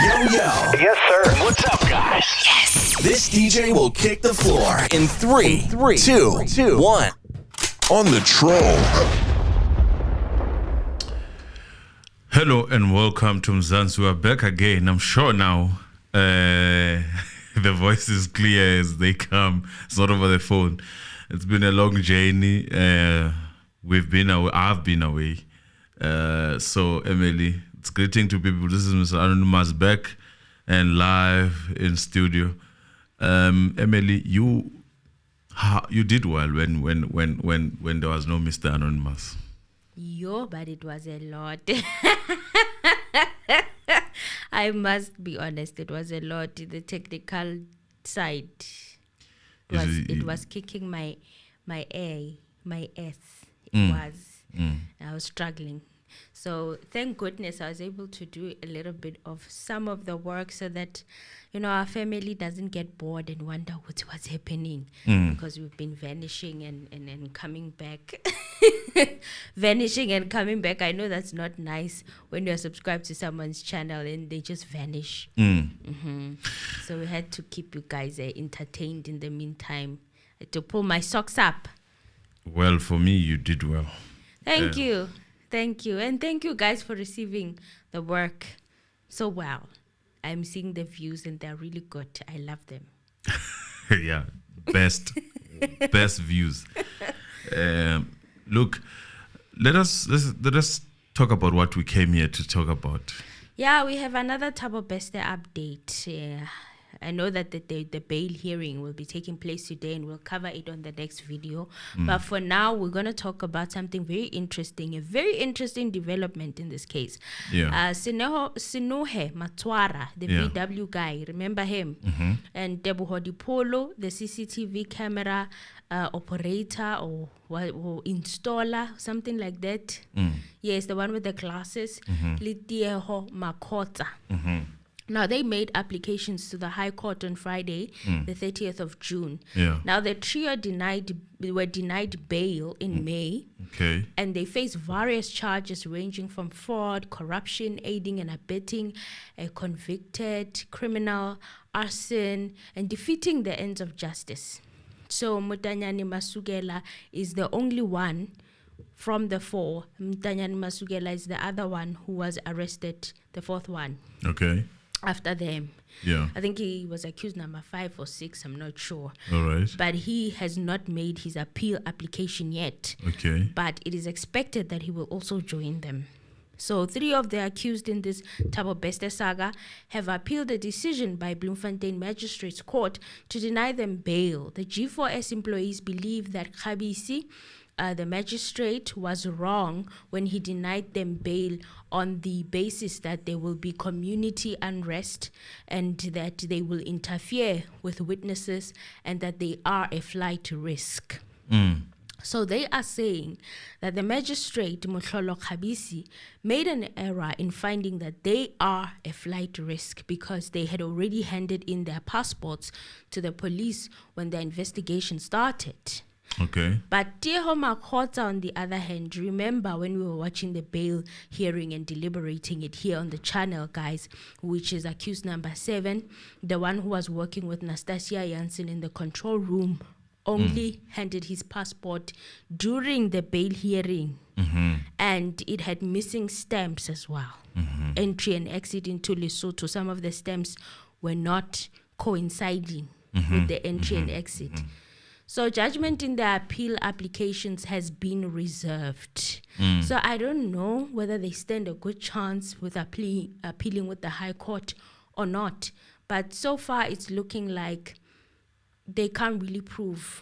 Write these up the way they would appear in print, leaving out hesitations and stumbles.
Yo. Yes, sir. What's up, guys? Yes. This DJ will kick the floor in 3, 2, 1. On the troll. Hello and welcome to Mzansi. We are back again. I'm sure now the voice is clear as they come. It's not over the phone. It's been a long journey. We've been away. I've been away. So Emily, it's greeting to people. This is Mr. Anonymous back and live in studio. Emily, you did well when there was no Mr. Anonymous. Yo, but it was a lot. I must be honest, it was a lot. The technical side it was kicking my ass. I was struggling. So thank goodness I was able to do a little bit of some of the work so that, our family doesn't get bored and wonder what's happening because we've been vanishing and coming back. Vanishing and coming back. I know that's not nice when you're subscribed to someone's channel and they just vanish. So we had to keep you guys entertained in the meantime. I had to pull my socks up. Well, for me, you did well. Thank you. And thank you guys for receiving the work so well. I'm seeing the views and they're really good. I love them. Yeah, best views. Look, let us talk about what we came here to talk about. Yeah, we have another Thabo Bester update. I know that the bail hearing will be taking place today and we'll cover it on the next video. But for now, we're going to talk about something very interesting, a very interesting development in this case. Yeah. Sinohe Matwara, the VW guy, remember him? And Debuhodi Polo, the CCTV camera operator or installer, something like that. Yes, the one with the glasses. Litieho Makota. Now, they made applications to the High Court on Friday, the 30th of June. Yeah. Now, the trio were denied bail in May. Okay. And they face various charges ranging from fraud, corruption, aiding and abetting a convicted criminal, arson, and defeating the ends of justice. So, Mutanyani Masugela is the only one from the four. Mutanyani Masugela is the other one who was arrested, the fourth one. Okay. After them. Yeah. I think he was accused number 5 or 6, I'm not sure. All right. But he has not made his appeal application yet. Okay. But it is expected that he will also join them. So 3 of the accused in this Thabo Bester Saga have appealed the decision by Bloemfontein Magistrates Court to deny them bail. The G4S employees believe that Khabisi, the magistrate, was wrong when he denied them bail on the basis that there will be community unrest and that they will interfere with witnesses and that they are a flight risk. So they are saying that the magistrate, Mohlolo Khabisi, made an error in finding that they are a flight risk because they had already handed in their passports to the police when the investigation started. Okay. But Tieho Makota, on the other hand, remember when we were watching the bail hearing and deliberating it here on the channel, guys, which is accused number 7, the one who was working with Nastasia Janssen in the control room, only handed his passport during the bail hearing. And it had missing stamps as well. Entry and exit into Lesotho. Some of the stamps were not coinciding with the entry and exit. So judgment in the appeal applications has been reserved. So I don't know whether they stand a good chance with appealing with the High Court or not. But so far it's looking like they can't really prove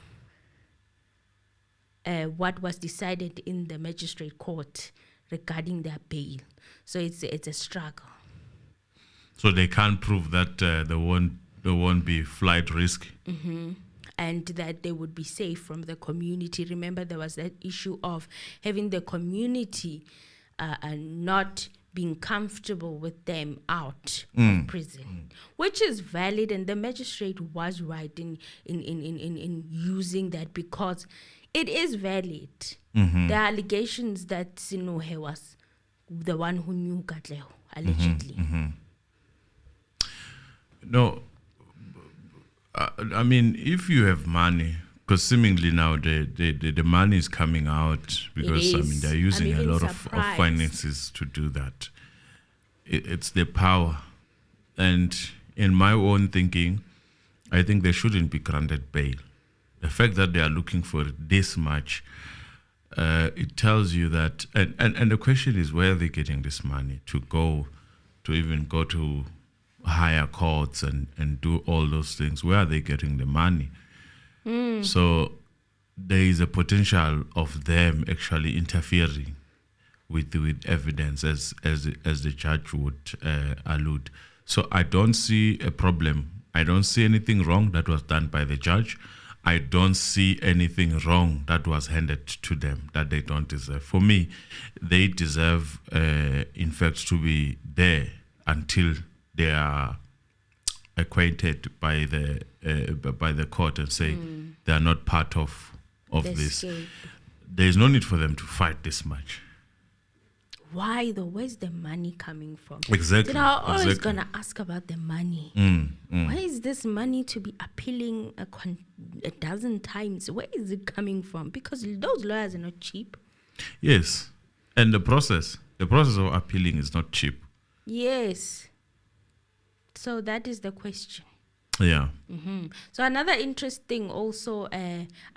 what was decided in the magistrate court regarding their bail. So it's a struggle. So they can't prove that there won't be flight risk. And that they would be safe from the community. Remember, there was that issue of having the community not being comfortable with them out of prison, which is valid, and the magistrate was right in using that because it is valid. The allegations that Sinohe was the one who knew Katleho, allegedly. No, I mean, if you have money, because seemingly now the money is coming out because I mean they're using a lot of finances to do that. It's the power, and in my own thinking, I think they shouldn't be granted bail. The fact that they are looking for this much, it tells you that, and the question is where are they getting this money to even go to higher courts and do all those things? Where are they getting the money? So there is a potential of them actually interfering with evidence, as the judge would allude. So I don't see a problem. I don't see anything wrong that was done by the judge. I don't see anything wrong that was handed to them that they don't deserve. For me, they deserve, in fact, to be there until they are acquainted by the court and say they are not part of this. There is no need for them to fight this much. Why though? Where's the money coming from? Exactly. You know, I'm always gonna ask about the money. Why is this money to be appealing a dozen times? Where is it coming from? Because those lawyers are not cheap. Yes, and the process of appealing is not cheap. Yes. So that is the question. Yeah. So another interesting also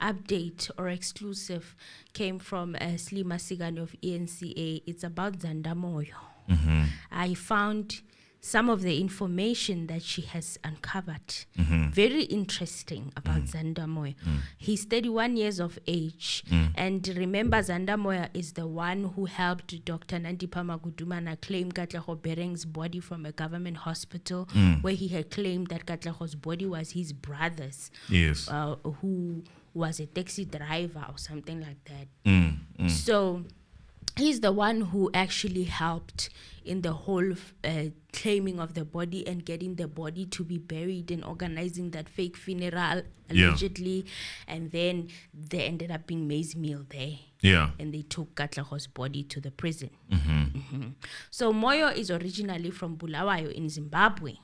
update or exclusive came from Slima Sigani of ENCA. It's about Zanda Moyo. I found some of the information that she has uncovered. Very interesting about Zanda Moyo. He's 31 years of age. And remember, Zanda Moyo is the one who helped Dr. Nandipha Magudumana claim Katleho Bereng's body from a government hospital, where he had claimed that Katleho's body was his brother's, Yes. who was a taxi driver or something like that. So he's the one who actually helped in the whole claiming of the body and getting the body to be buried and organizing that fake funeral, allegedly. And then there ended up being maize meal there. Yeah. And they took Katlaho's body to the prison. So Moyo is originally from Bulawayo in Zimbabwe.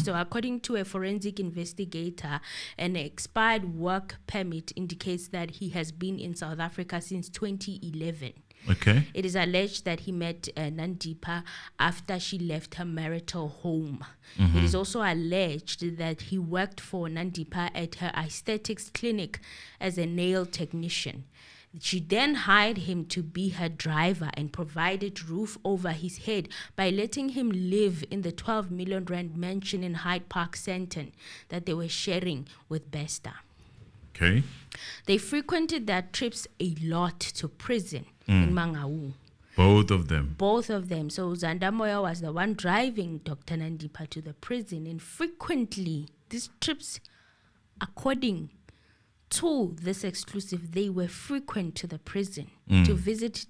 So according to a forensic investigator, an expired work permit indicates that he has been in South Africa since 2011. Okay. It is alleged that he met Nandipha after she left her marital home. It is also alleged that he worked for Nandipha at her aesthetics clinic as a nail technician. She then hired him to be her driver and provided roof over his head by letting him live in the 12 million rand mansion in Hyde Park Centre that they were sharing with Bester. Okay. They frequented their trips a lot to prison in Mangaung. Both of them. Both of them. So Zanda Moyo was the one driving Dr. Nandipha to the prison, and frequently these trips, according to this exclusive, they were frequent to the prison to visit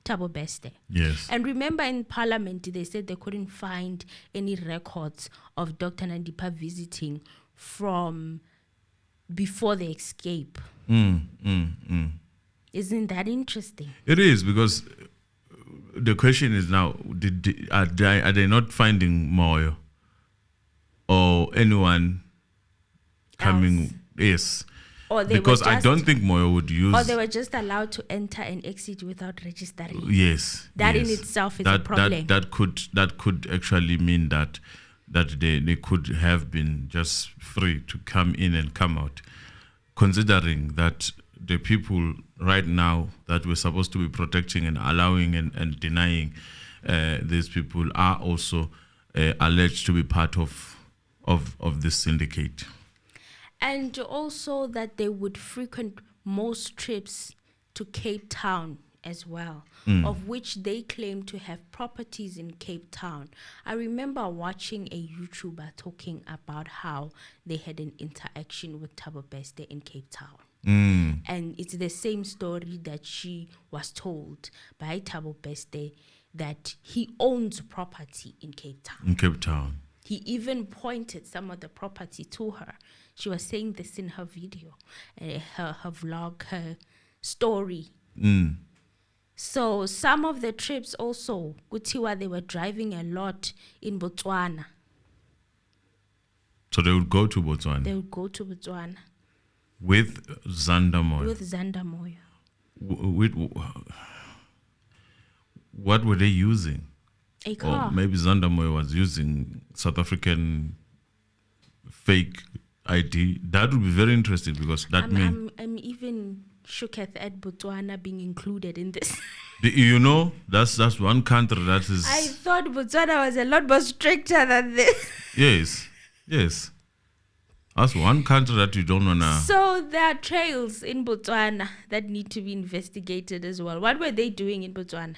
Thabo Bester. Yes. And remember, in Parliament, they said they couldn't find any records of Dr. Nandipha visiting from before the escape. Isn't that interesting? It is, because the question is now, are they not finding Moyo or anyone coming? Else. Yes. Or they because were I just, don't think Moyo would use. Or they were just allowed to enter and exit without registering. Yes. That yes. in itself is a problem. That could actually mean that they could have been just free to come in and come out, considering that the people right now that we're supposed to be protecting and allowing and denying these people are also alleged to be part of this syndicate. And also that they would frequent most trips to Cape Town as well, of which they claim to have properties in Cape Town. I remember watching a YouTuber talking about how they had an interaction with Thabo Bester in Cape Town. And it's the same story that she was told by Thabo Bester, that he owns property in Cape Town. In Cape Town. He even pointed some of the property to her. She was saying this in her video, her vlog, her story. So some of the trips also, Kutiwa, they were driving a lot in Botswana. So they would go to Botswana They would go to Botswana with Zanda Moyo. with Zanda Moyo. What were they using? A car. Or maybe Zanda Moyo was using South African fake ID. That would be very interesting because that means... I'm even shook at Botswana being included in this. You know, that's one country that is... I thought Botswana was a lot more stricter than this. Yes. That's one country that you don't want to... So there are trails in Botswana that need to be investigated as well. What were they doing in Botswana?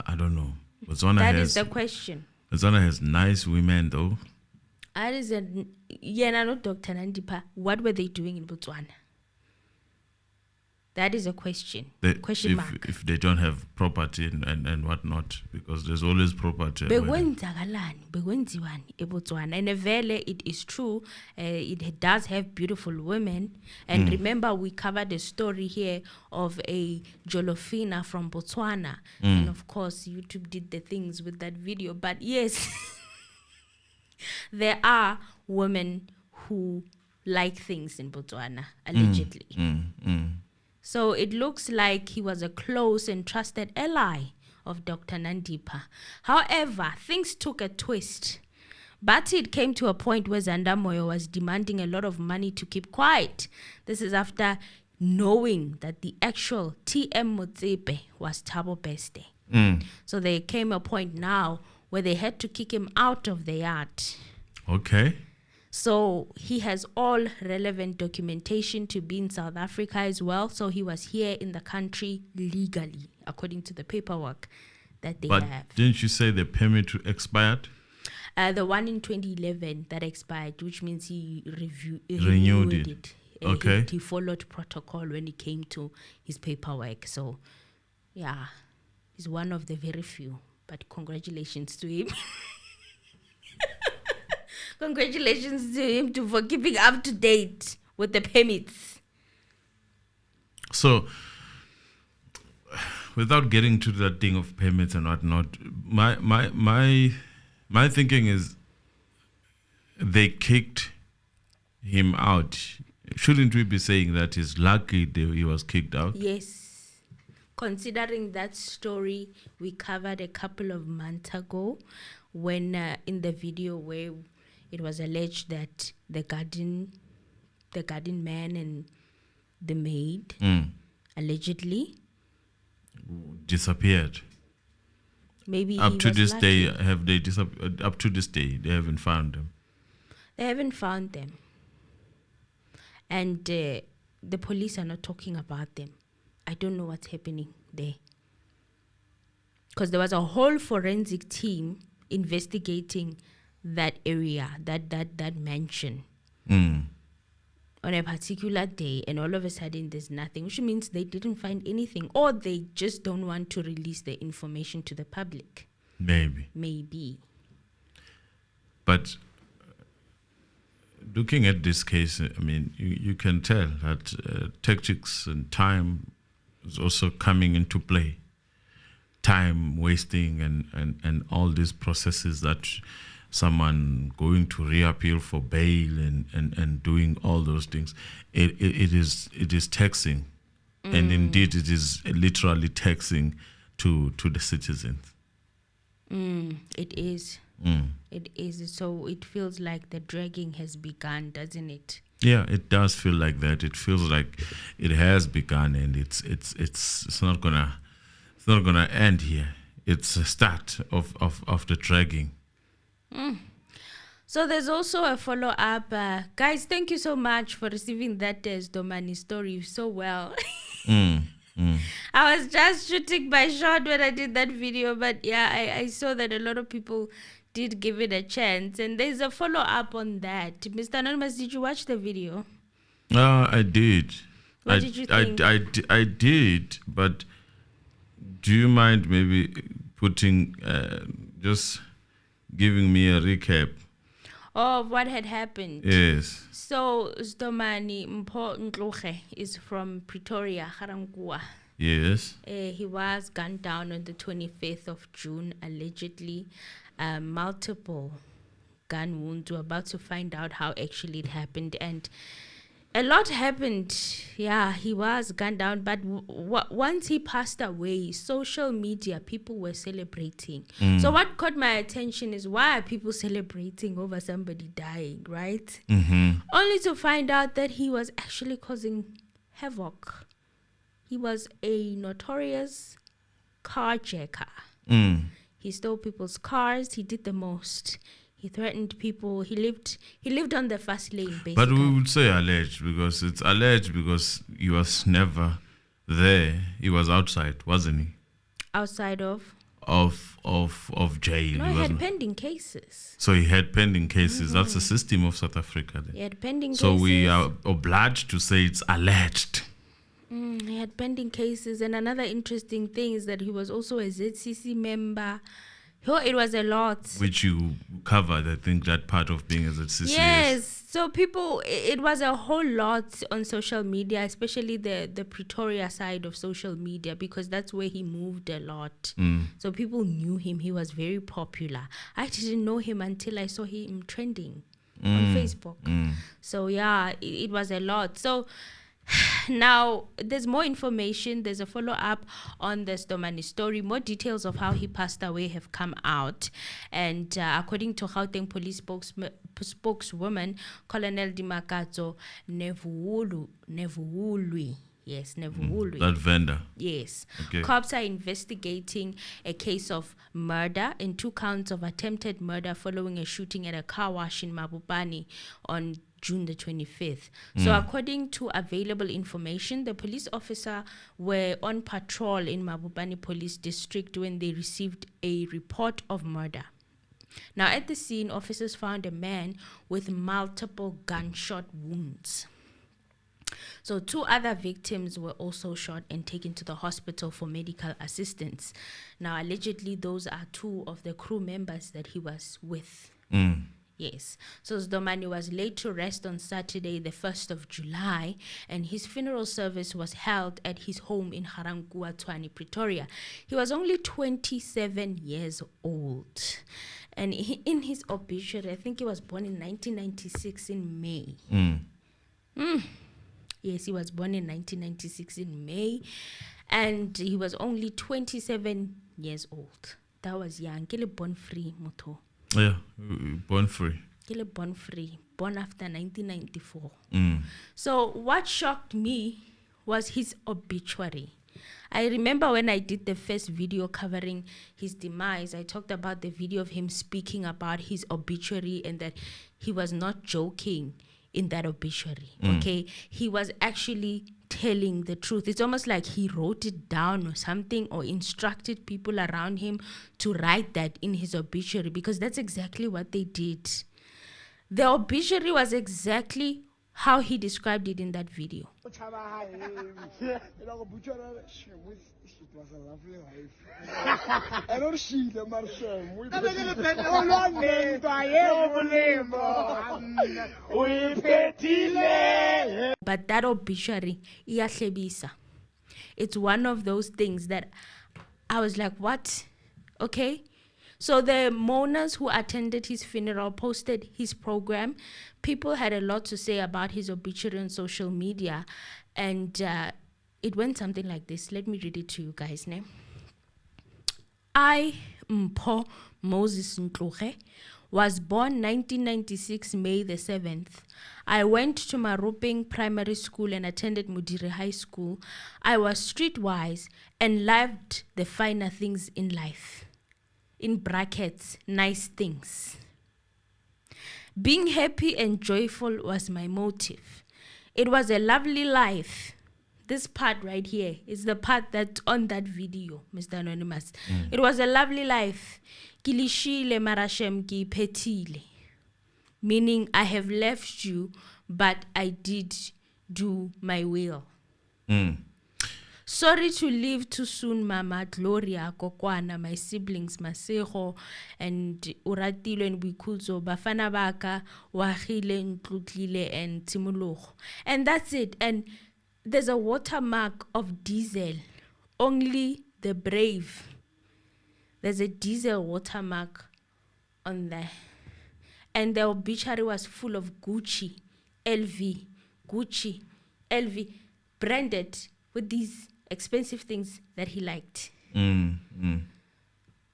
I don't know. Botswana That is the question. Botswana has nice women, though. That is not Dr. Nandipa. What were they doing in Botswana? That is a question. Question mark. If they don't have property and whatnot, because there's always property. Bekwenzakalani, bekwenziwani eBotswana. And vele, it is true. It does have beautiful women. And remember, we covered a story here of a Jolofina from Botswana. And of course, YouTube did the things with that video. But yes, there are women who like things in Botswana, allegedly. So it looks like he was a close and trusted ally of Dr. Nandipa. However, things took a twist. But it came to a point where Zanda Moyo was demanding a lot of money to keep quiet. This is after knowing that the actual TM Motsepe was Thabo Bester. So there came a point now where they had to kick him out of the yard. Okay. So he has all relevant documentation to be in South Africa as well. So he was here in the country legally, according to the paperwork that they have. But didn't you say the permit expired? The one in 2011 that expired, which means he Renewed it. Okay. He followed protocol when it came to his paperwork. So, yeah, he's one of the very few. But congratulations to him. Congratulations to him for keeping up to date with the permits. So, without getting to that thing of permits and whatnot, my thinking is they kicked him out. Shouldn't we be saying that he's lucky that he was kicked out? Yes. Considering that story we covered a couple of months ago when in the video where it was alleged that the garden man and the maid allegedly disappeared. Maybe up to this lucky. day, have they disappeared? Up to this day, they haven't found them. They haven't found them, and the police are not talking about them. I don't know what's happening there, because there was a whole forensic team investigating that area, that mansion on a particular day, and all of a sudden there's nothing, which means they didn't find anything, or they just don't want to release the information to the public. Maybe. But looking at this case, I mean, you can tell that tactics and time is also coming into play. Time wasting and all these processes that someone going to reappeal for bail and doing all those things, it is taxing, and indeed it is literally taxing to the citizens. It is. It is. So it feels like the dragging has begun, doesn't it? Yeah, it does feel like that. It feels like it has begun, and it's not gonna end here. It's a start of the dragging. So there's also a follow-up. Guys, thank you so much for receiving that Sdomane story so well. I was just shooting my shot when I did that video, but yeah, I saw that a lot of people did give it a chance. And there's a follow-up on that. Mr. Anonymous, did you watch the video? I did. What did you think? I did, but do you mind maybe putting, just giving me a recap of what had happened? Yes. So Zdomane Moyo is from Pretoria, Garankuwa. Yes. He was gunned down on the 25th of June, allegedly. Multiple gun wounds. We're about to find out how actually it happened. And a lot happened. Yeah, he was gunned down. But once he passed away, social media, people were celebrating. So what caught my attention is, why are people celebrating over somebody dying, right? Only to find out that he was actually causing havoc. He was a notorious carjacker. He stole people's cars. He did the most. He threatened people. He lived on the fast lane, basically. But we would say alleged, because it's alleged because he was never there. He was outside, wasn't he? Outside of jail. No, he had pending cases. So he had pending cases. That's the system of South Africa. Then. He had pending cases. So we are obliged to say it's alleged. He had pending cases. And another interesting thing is that he was also a ZCC member. Oh, it was a lot. Which you covered, I think, that part of being a ZCC. Yes. So people, it was a whole lot on social media, especially the Pretoria side of social media, because that's where he moved a lot. So people knew him. He was very popular. I didn't know him until I saw him trending on Facebook. So yeah, it was a lot. So now there's more information. There's a follow-up on the Sdomane story. More details of how he passed away have come out, and according to Gauteng police spokeswoman Colonel Dimakatso Nevuulwi. Yes, Nevuulwi. That vendor. Yes. Okay. Cops are investigating a case of murder and 2 counts of attempted murder following a shooting at a car wash in Mabopane on June the 25th. So according to available information, the police officer were on patrol in Mabopane Police District when they received a report of murder. Now at the scene, officers found a man with multiple gunshot wounds. So 2 other victims were also shot and taken to the hospital for medical assistance. Now allegedly those are 2 of the crew members that he was with. Yes. So Zdomane was laid to rest on Saturday, the 1st of July, and his funeral service was held at his home in Garangua, Tshwane, Pretoria. He was only 27 years old. And in his obituary, I think he was born in 1996 in May. Yes, he was born in 1996 in May, and he was only 27 years old. That was young. Kele born free, moto. Yeah, born free. Kele born free, born after 1994. So what shocked me was his obituary. I remember when I did the first video covering his demise, I talked about the video of him speaking about his obituary and that he was not joking in that obituary. Okay, he was actually telling the truth. It's almost like he wrote it down or something, or instructed people around him to write that in his obituary, because that's exactly what they did. The obituary was exactly how he described it in that video. It was a lovely life. I don't see the Marsham. But that obituary, it's one of those things that I was like, what? Okay. So the mourners who attended his funeral posted his program. People had a lot to say about his obituary on social media, and it went something like this. Let me read it to you guys. I, Mpho Moses Ntloge, was born 1996 May the 7th. I went to Maruping Primary School and attended Mudire High School. I was streetwise and loved the finer things in life. In brackets, nice things. Being happy and joyful was my motive. It was a lovely life. This part right here is the part that's on that video, Mr. Anonymous. It was a lovely life. Kilishile marashem ki petile. Meaning I have left you, but I did do my will. Sorry to leave too soon, Mama, Gloria, Kokwana, my siblings, Masego, and Uratilo and Wikuzo, Bafana Baka, Wahile, Ntlutlile, and Timuluch. And that's it. And there's a watermark of diesel. Only the brave. There's a diesel watermark on there. and the obituary was full of Gucci, LV, branded with these expensive things that he liked.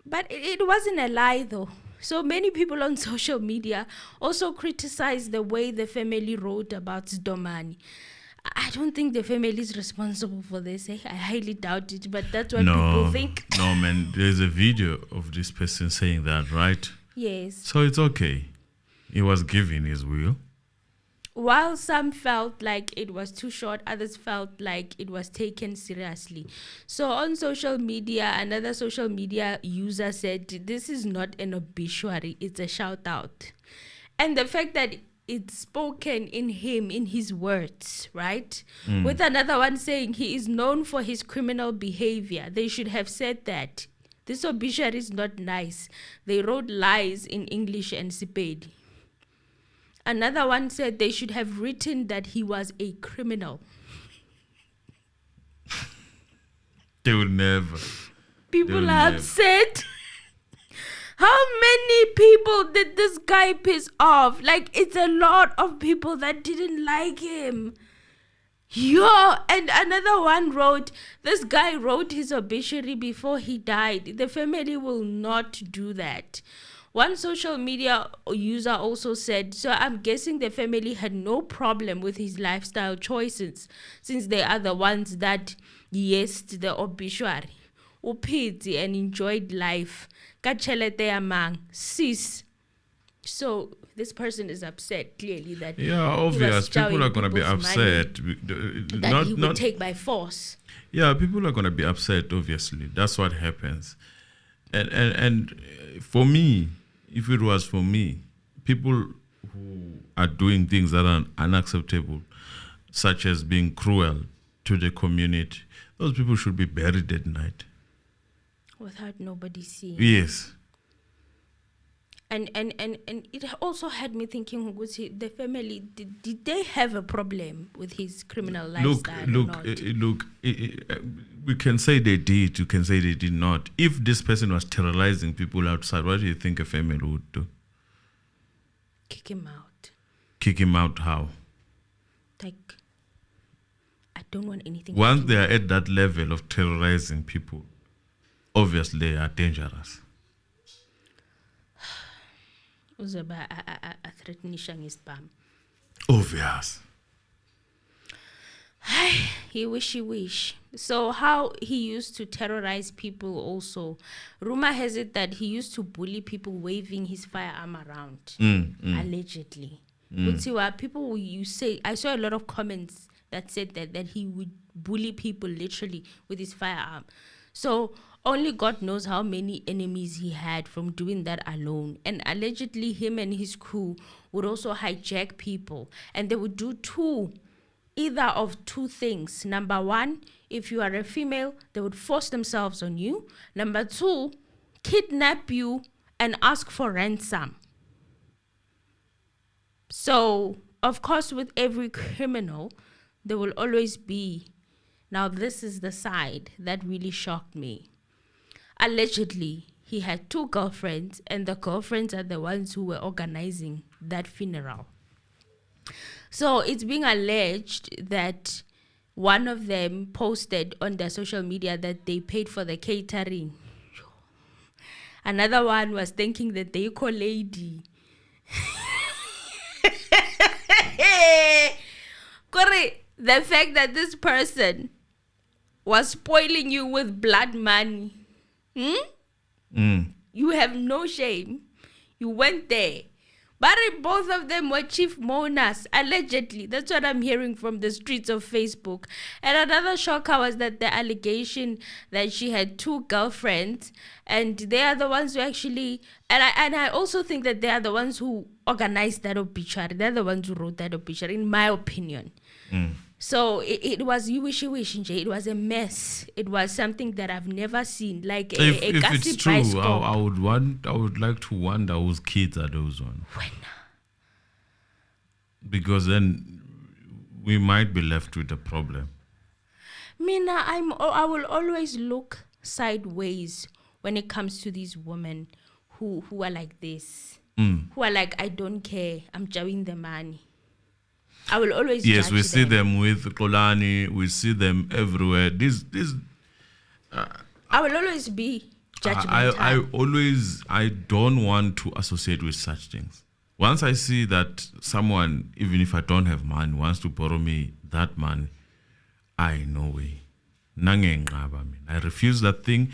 But it wasn't a lie, though. So many people on social media also criticized the way the family wrote about Sdomane. I don't think the family is responsible for this. I highly doubt it, but that's what people think. No, man, there's a video of this person saying that, right? Yes. So it's okay. He was given his will. While some felt like it was too short, others felt like it was taken seriously. So on social media, another social media user said, this is not an obituary, it's a shout out. And the fact that it's spoken in him, in his words, right? With another one saying he is known for his criminal behavior. They should have said that. This obituary is not nice. They wrote lies in English and Sepedi. Another one said they should have written that he was a criminal. They would never. People are upset. How many people did this guy piss off? Like, it's a lot of people that didn't like him. And another one wrote, this guy wrote his obituary before he died. The family will not do that. One social media user also said, so I'm guessing the family had no problem with his lifestyle choices, since they are the ones that yesed the obituary. Upiti and enjoyed life. Kachelete amang sis. So this person is upset clearly that obvious people are going to be upset that he would take by force. Yeah, people are going to be upset. Obviously, that's what happens. And for me, if it was for me, people who are doing things that are unacceptable, such as being cruel to the community, those people should be buried at night. Without nobody seeing. Yes. And it also had me thinking, the family, did they have a problem with his criminal lifestyle? Look, we can say they did, you can say they did not. If this person was terrorizing people outside, what do you think a family would do? Kick him out. Kick him out how? Like, I don't want anything. Once they are at that level of terrorizing people, obviously they are dangerous. Obvious. He wish. So how he used to terrorize people also. Rumor has it that he used to bully people waving his firearm around. Allegedly. People you say, I saw a lot of comments that said that he would bully people literally with his firearm. So only God knows how many enemies he had from doing that alone. And allegedly him and his crew would also hijack people. And they would do either of two things. Number one, if you are a female, they would force themselves on you. Number two, kidnap you and ask for ransom. So, of course, with every criminal, there will always be. Now, this is the side that really shocked me. Allegedly, he had 2 girlfriends, and the girlfriends are the ones who were organizing that funeral. So it's being alleged that one of them posted on their social media that they paid for the catering. Another one was thanking the deco lady. Corey, the fact that this person was spoiling you with blood money. You have no shame. You went there. But both of them were chief mourners, allegedly. That's what I'm hearing from the streets of Facebook. And another shocker was that the allegation that she had 2 girlfriends, and they are the ones who actually, and I also think that they are the ones who organized that obituary. They're the ones who wrote that obituary, in my opinion. So it was you wish. It was a mess. It was something that I've never seen. Like if it's true, I would like to wonder whose kids are those ones. When? Because then we might be left with a problem. Mina, I will always look sideways when it comes to these women who are like this. who are like, I don't care, I'm jawing the money. I will always Yes, judge we see them with Kolani. We see them everywhere. I will always be judgmental. I don't want to associate with such things. Once I see that someone, even if I don't have money, wants to borrow me that money, I no way. I refuse that thing,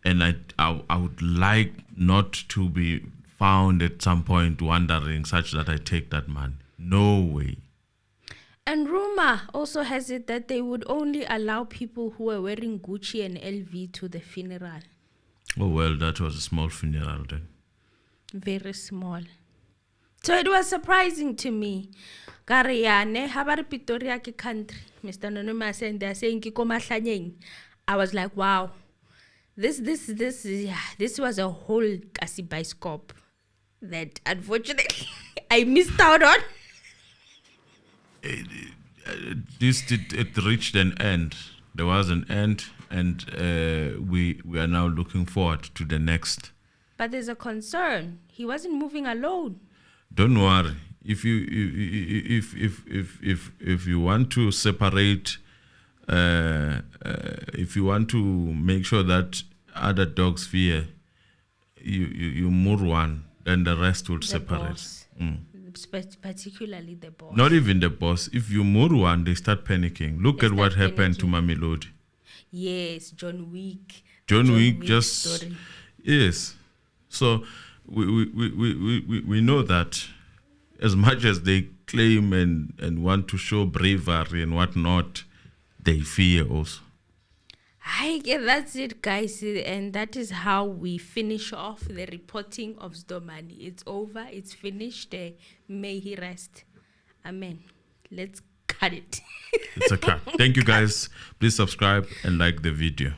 and I would like not to be found at some point wondering such that I take that money. No way. And rumor also has it that they would only allow people who were wearing Gucci and LV to the funeral. Oh well, that was a small funeral then. Very small. So it was surprising to me. Kariane, habari Pretoria ke country. Mr. Anonymous and they're saying ki komahlanyeng. I was like, wow. This was a whole kasi biscope that unfortunately I missed out on. It reached an end. There was an end, and we are now looking forward to the next. But there's a concern. He wasn't moving alone. Don't worry. If you want to separate, if you want to make sure that other dogs fear, you move one, then the rest will separate. Particularly the boss. Not even the boss. If you move one, they start panicking. Look at what happened to Mamelodi. Yes, John Wick. John Wick just story. Yes. So we know that as much as they claim and want to show bravery and whatnot, they fear also. That's it, guys, and that is how we finish off the reporting of Zdomane. It's over, it's finished. May he rest. Amen. Let's cut it. It's a cut. Thank you, guys. Please subscribe and like the video.